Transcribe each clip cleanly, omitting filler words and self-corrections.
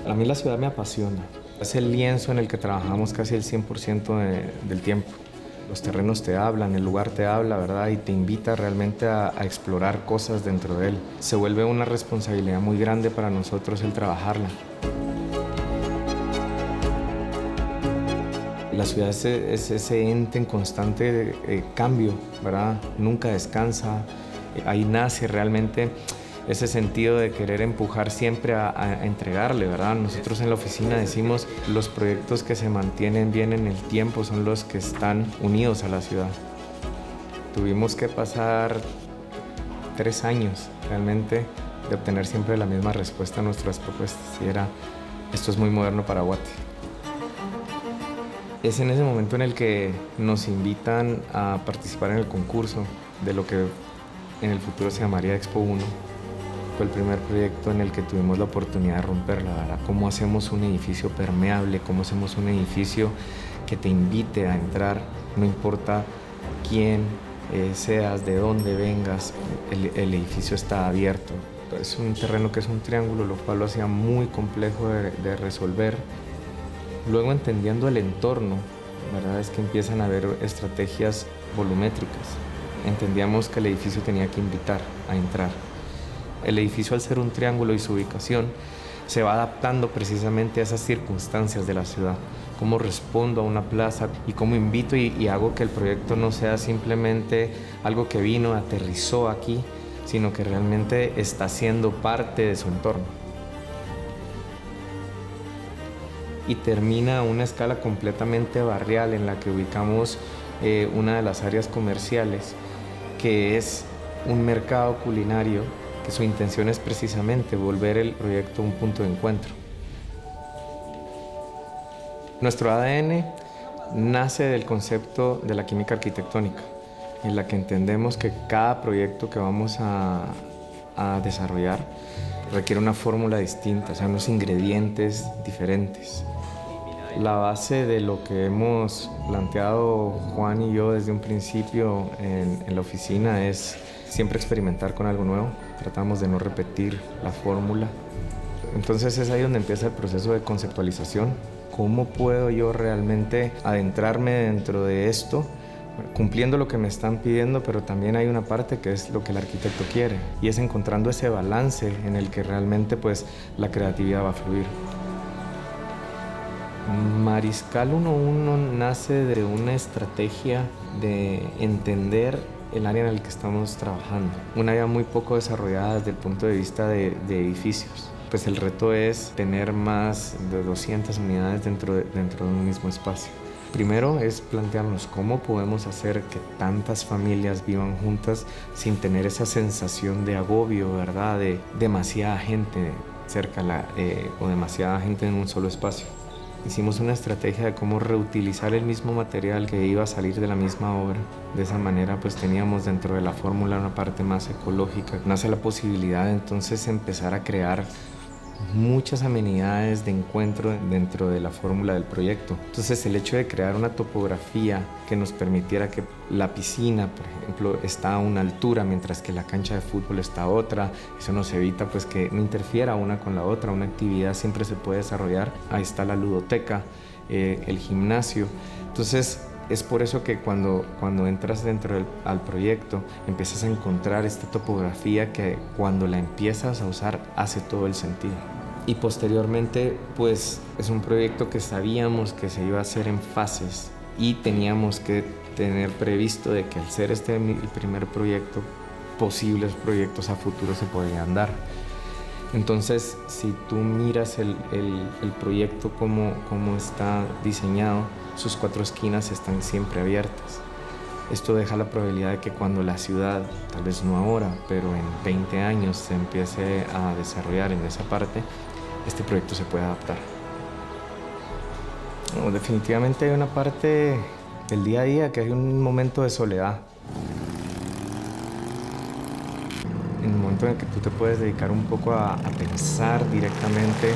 A mí la ciudad me apasiona. Es el lienzo en el que trabajamos casi el 100% del tiempo. Los terrenos te hablan, el lugar te habla, ¿verdad? Y te invita realmente a explorar cosas dentro de él. Se vuelve una responsabilidad muy grande para nosotros el trabajarla. La ciudad es ese ente en constante cambio, ¿verdad? Nunca descansa. Ahí nace realmente ese sentido de querer empujar siempre a entregarle, ¿verdad? Nosotros en la oficina decimos los proyectos que se mantienen bien en el tiempo son los que están unidos a la ciudad. Tuvimos que pasar 3 años realmente de obtener siempre la misma respuesta a nuestras propuestas y era, esto es muy moderno para Guate. Es en ese momento en el que nos invitan a participar en el concurso de lo que en el futuro se llamaría Expo 1. Fue el primer proyecto en el que tuvimos la oportunidad de romperla, ¿verdad? Cómo hacemos un edificio permeable, cómo hacemos un edificio que te invite a entrar, no importa quién seas, de dónde vengas, el edificio está abierto. Es un terreno que es un triángulo, lo cual lo hacía muy complejo de resolver. Luego, entendiendo el entorno, ¿verdad? Es que empiezan a haber estrategias volumétricas. Entendíamos que el edificio tenía que invitar a entrar. El edificio, al ser un triángulo y su ubicación, se va adaptando precisamente a esas circunstancias de la ciudad. Cómo respondo a una plaza y cómo invito y hago que el proyecto no sea simplemente algo que vino, aterrizó aquí, sino que realmente está siendo parte de su entorno. Y termina a una escala completamente barrial en la que ubicamos una de las áreas comerciales, que es un mercado culinario, que su intención es precisamente volver el proyecto un punto de encuentro. Nuestro ADN nace del concepto de la química arquitectónica, en la que entendemos que cada proyecto que vamos a desarrollar requiere una fórmula distinta, o sea, unos ingredientes diferentes. La base de lo que hemos planteado Juan y yo desde un principio en la oficina es siempre experimentar con algo nuevo. Tratamos de no repetir la fórmula. Entonces es ahí donde empieza el proceso de conceptualización. ¿Cómo puedo yo realmente adentrarme dentro de esto? Cumpliendo lo que me están pidiendo, pero también hay una parte que es lo que el arquitecto quiere, y es encontrando ese balance en el que realmente pues la creatividad va a fluir. Mariscal 1.1 nace de una estrategia de entender el área en el que estamos trabajando, un área muy poco desarrollada desde el punto de vista de edificios. Pues el reto es tener más de 200 unidades dentro de un mismo espacio. Primero es plantearnos cómo podemos hacer que tantas familias vivan juntas sin tener esa sensación de agobio, ¿verdad? De demasiada gente cerca o demasiada gente en un solo espacio. Hicimos una estrategia de cómo reutilizar el mismo material que iba a salir de la misma obra. De esa manera pues teníamos dentro de la fórmula una parte más ecológica. Nace la posibilidad de entonces empezar a crear muchas amenidades de encuentro dentro de la fórmula del proyecto. Entonces el hecho de crear una topografía que nos permitiera que la piscina, por ejemplo, está a una altura mientras que la cancha de fútbol está a otra, eso nos evita pues que no interfiera una con la otra, una actividad siempre se puede desarrollar. Ahí está la ludoteca, el gimnasio. Entonces es por eso que cuando entras dentro al proyecto empiezas a encontrar esta topografía que cuando la empiezas a usar hace todo el sentido. Y posteriormente pues es un proyecto que sabíamos que se iba a hacer en fases y teníamos que tener previsto de que al ser este el primer proyecto, posibles proyectos a futuro se podrían dar. Entonces, si tú miras el proyecto como está diseñado, sus 4 esquinas están siempre abiertas. Esto deja la probabilidad de que cuando la ciudad, tal vez no ahora, pero en 20 años se empiece a desarrollar en esa parte, este proyecto se pueda adaptar. No, definitivamente hay una parte del día a día que hay un momento de soledad. En el momento en el que tú te puedes dedicar un poco a pensar directamente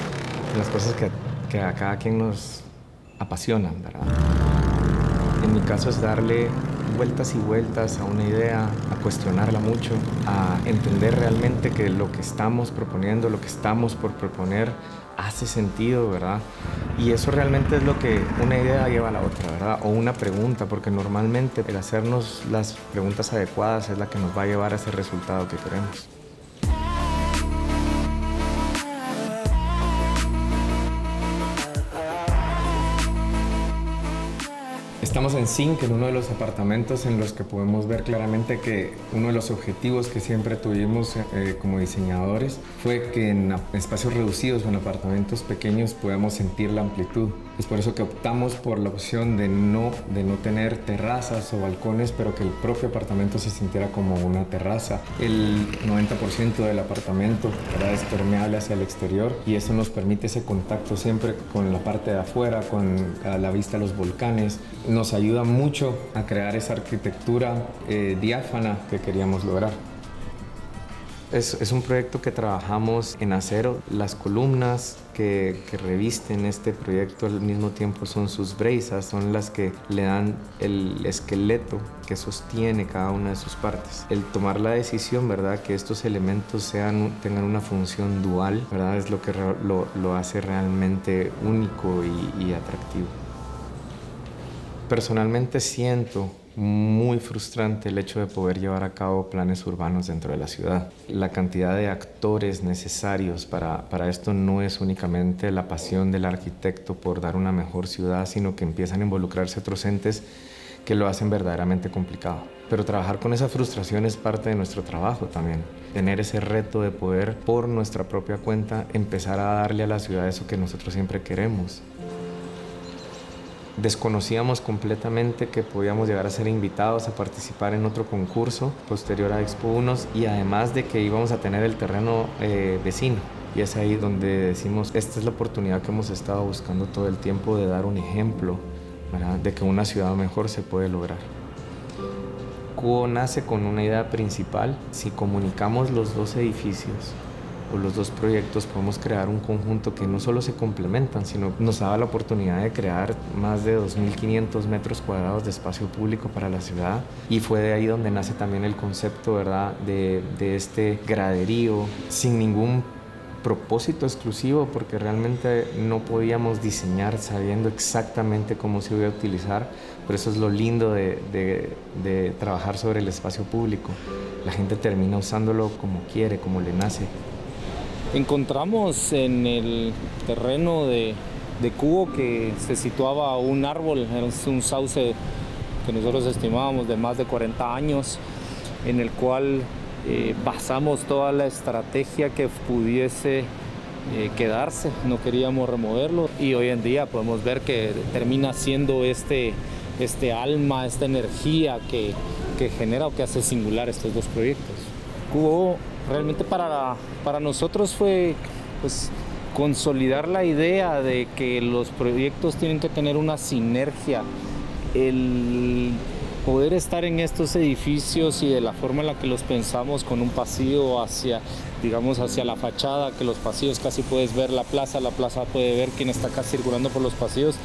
en las cosas que a cada quien nos apasionan, ¿verdad? En mi caso es darle vueltas y vueltas a una idea, a cuestionarla mucho, a entender realmente que lo que estamos proponiendo, lo que estamos por proponer, hace sentido, ¿verdad? Y eso realmente es lo que una idea lleva a la otra, ¿verdad? O una pregunta, porque normalmente el hacernos las preguntas adecuadas es la que nos va a llevar a ese resultado que queremos. Estamos en Zinc, en uno de los apartamentos en los que podemos ver claramente que uno de los objetivos que siempre tuvimos como diseñadores fue que en espacios reducidos o en apartamentos pequeños podamos sentir la amplitud. Es por eso que optamos por la opción de no tener terrazas o balcones, pero que el propio apartamento se sintiera como una terraza. El 90% del apartamento, ¿verdad?, es permeable hacia el exterior y eso nos permite ese contacto siempre con la parte de afuera, con a la vista de los volcanes. Nos ayuda mucho a crear esa arquitectura diáfana que queríamos lograr. Es un proyecto que trabajamos en acero. Las columnas que revisten este proyecto al mismo tiempo son sus brezas, son las que le dan el esqueleto que sostiene cada una de sus partes. El tomar la decisión, ¿verdad?, que estos elementos tengan una función dual, ¿verdad?, es lo que lo hace realmente único y atractivo. Personalmente siento muy frustrante el hecho de poder llevar a cabo planes urbanos dentro de la ciudad. La cantidad de actores necesarios para esto no es únicamente la pasión del arquitecto por dar una mejor ciudad, sino que empiezan a involucrarse otros entes que lo hacen verdaderamente complicado. Pero trabajar con esa frustración es parte de nuestro trabajo también. Tener ese reto de poder, por nuestra propia cuenta, empezar a darle a la ciudad eso que nosotros siempre queremos. Desconocíamos completamente que podíamos llegar a ser invitados a participar en otro concurso posterior a Expo Unos y además de que íbamos a tener el terreno vecino. Y es ahí donde decimos, esta es la oportunidad que hemos estado buscando todo el tiempo de dar un ejemplo, ¿verdad?, de que una ciudad mejor se puede lograr. Cubo nace con una idea principal. Si comunicamos los dos edificios o los dos proyectos, podemos crear un conjunto que no solo se complementan, sino nos daba la oportunidad de crear más de 2.500 metros cuadrados de espacio público para la ciudad. Y fue de ahí donde nace también el concepto, ¿verdad?, de este graderío sin ningún propósito exclusivo, porque realmente no podíamos diseñar sabiendo exactamente cómo se iba a utilizar, pero eso es lo lindo de trabajar sobre el espacio público. La gente termina usándolo como quiere, como le nace. Encontramos en el terreno de Cubo que se situaba un árbol, es un sauce que nosotros estimábamos de más de 40 años, en el cual basamos toda la estrategia que pudiese quedarse, no queríamos removerlo y hoy en día podemos ver que termina siendo este alma, esta energía que genera o que hace singular estos dos proyectos. Cubo realmente para nosotros fue pues consolidar la idea de que los proyectos tienen que tener una sinergia, el poder estar en estos edificios y de la forma en la que los pensamos, con un pasillo hacia la fachada, que los pasillos casi puedes ver la plaza puede ver quién está acá circulando por los pasillos,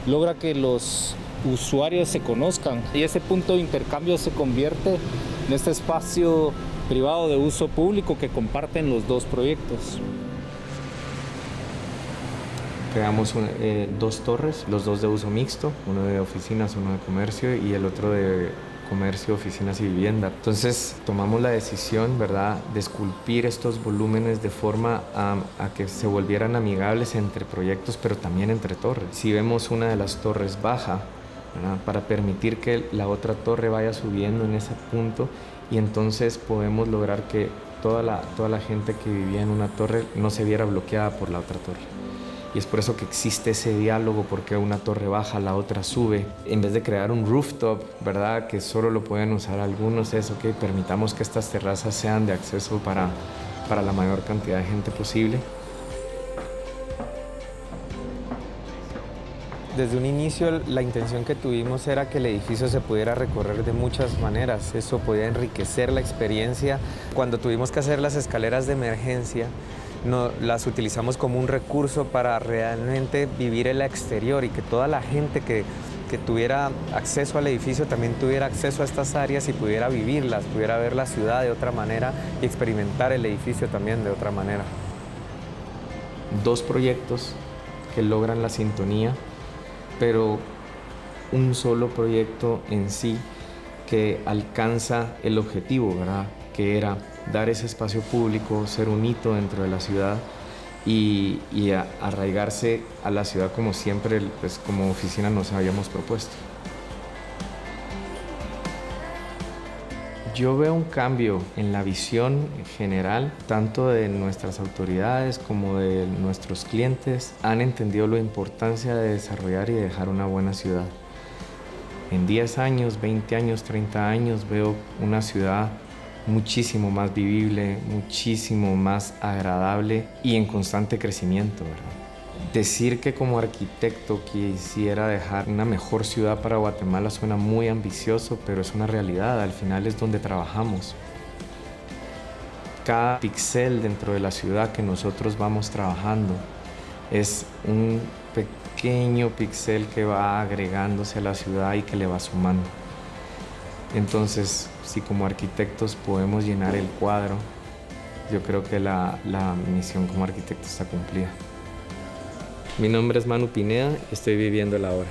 logra que los usuarios se conozcan y ese punto de intercambio se convierte en este espacio privado de uso público que comparten los dos proyectos. Creamos dos torres, los dos de uso mixto, uno de oficinas, uno de comercio y el otro de comercio, oficinas y vivienda. Entonces tomamos la decisión, ¿verdad?, de esculpir estos volúmenes de forma a que se volvieran amigables entre proyectos, pero también entre torres. Si vemos una de las torres baja, ¿verdad?, para permitir que la otra torre vaya subiendo en ese punto, y entonces podemos lograr que toda la gente que vivía en una torre no se viera bloqueada por la otra torre. Y es por eso que existe ese diálogo, porque una torre baja, la otra sube. En vez de crear un rooftop, ¿verdad?, que solo lo pueden usar algunos, es ok, permitamos que estas terrazas sean de acceso para la mayor cantidad de gente posible. Desde un inicio la intención que tuvimos era que el edificio se pudiera recorrer de muchas maneras. Eso podía enriquecer la experiencia. Cuando tuvimos que hacer las escaleras de emergencia, las utilizamos como un recurso para realmente vivir el exterior y que toda la gente que que tuviera acceso al edificio también tuviera acceso a estas áreas y pudiera vivirlas, pudiera ver la ciudad de otra manera y experimentar el edificio también de otra manera. Dos proyectos que logran la sintonía, pero un solo proyecto en sí que alcanza el objetivo, ¿verdad? Que era dar ese espacio público, ser un hito dentro de la ciudad y arraigarse a la ciudad como siempre, pues, como oficina nos habíamos propuesto. Yo veo un cambio en la visión general, tanto de nuestras autoridades como de nuestros clientes. Han entendido la importancia de desarrollar y dejar una buena ciudad. En 10 años, 20 años, 30 años veo una ciudad muchísimo más vivible, muchísimo más agradable y en constante crecimiento, ¿verdad? Decir que como arquitecto quisiera dejar una mejor ciudad para Guatemala suena muy ambicioso, pero es una realidad, al final es donde trabajamos. Cada píxel dentro de la ciudad que nosotros vamos trabajando es un pequeño píxel que va agregándose a la ciudad y que le va sumando. Entonces, si como arquitectos podemos llenar el cuadro, yo creo que la misión como arquitecto está cumplida. Mi nombre es Manu Pineda y estoy viviendo la hora.